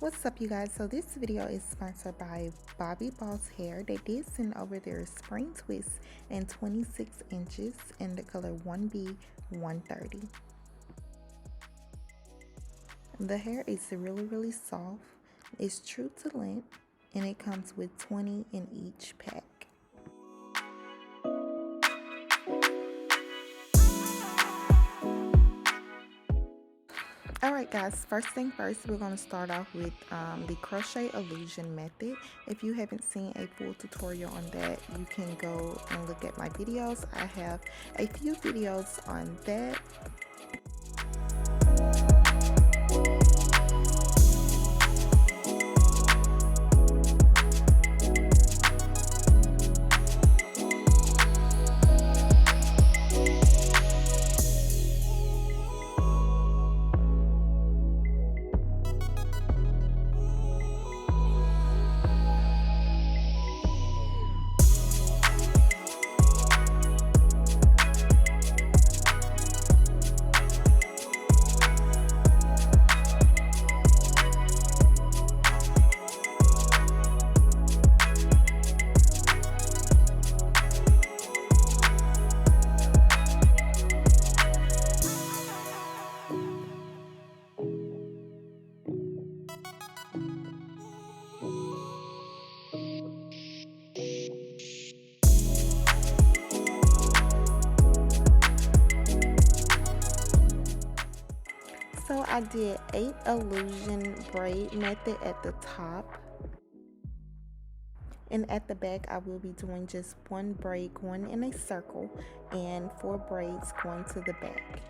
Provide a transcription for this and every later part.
What's up, you guys? So this video is sponsored by Bobbi Boss Hair. They did send over their spring twist in 26 inches in the color 1B 130. The hair is really soft. It's true to length, and it comes with 20 in each pack. Alright guys, first thing first, we're going to start off with the crochet illusion method. If you haven't seen a full tutorial on that, you can go and look at my videos. I have a few videos on that. So I did 8 illusion braid method at the top, and at the back I will be doing just 1 braid going in a circle and 4 braids going to the back.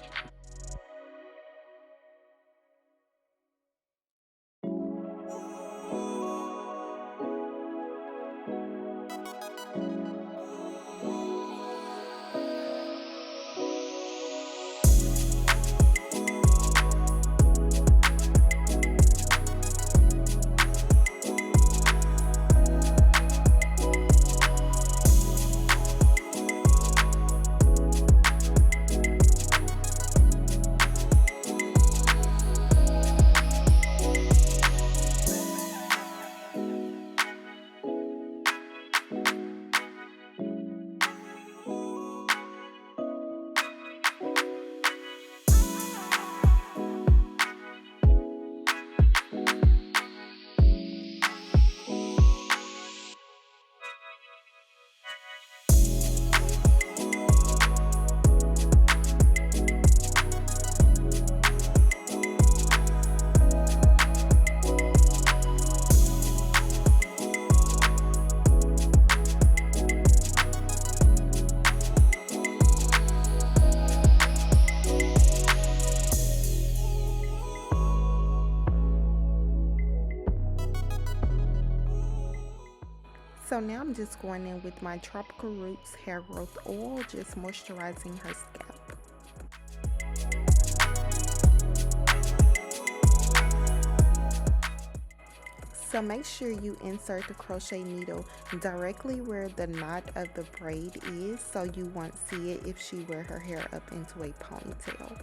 So now I'm just going in with my Tropical Roots hair growth oil, just moisturizing her scalp. So make sure you insert the crochet needle directly where the knot of the braid is, so you won't see it if she wear her hair up into a ponytail.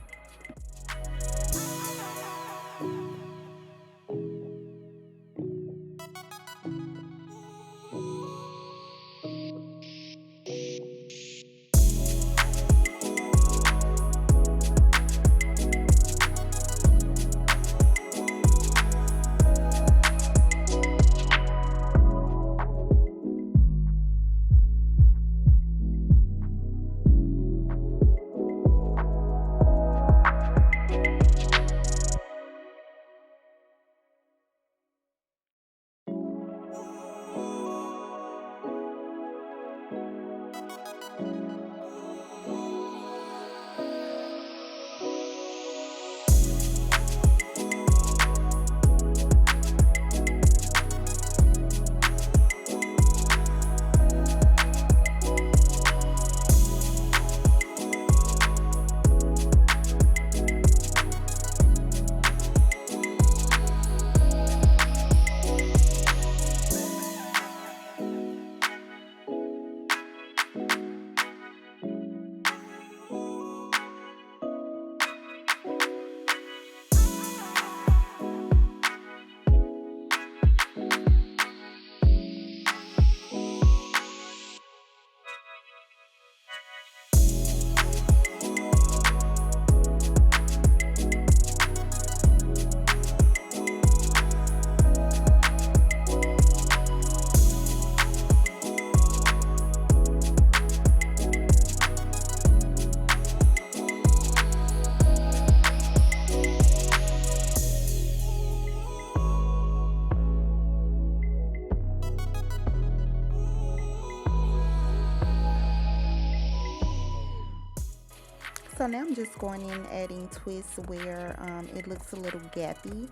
So now I'm just going in adding twists where it looks a little gappy,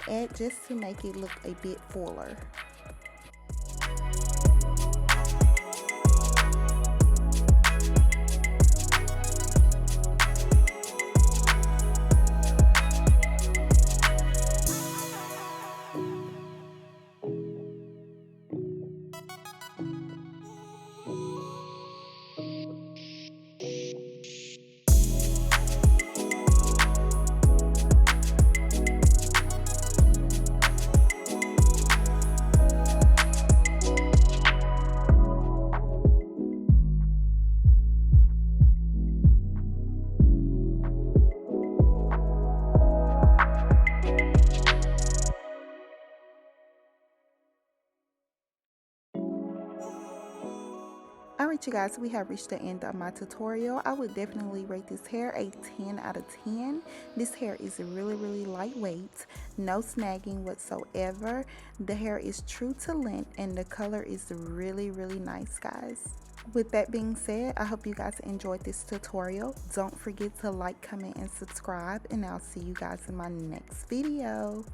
and just to make it look a bit fuller. Alright you guys, we have reached the end of my tutorial. I would definitely rate this hair a 10 out of 10. This hair is really lightweight, no snagging whatsoever. The hair is true to length and the color is really nice, guys. With that being said, I hope you guys enjoyed this tutorial. Don't forget to like, comment, and subscribe, and I'll see you guys in my next video.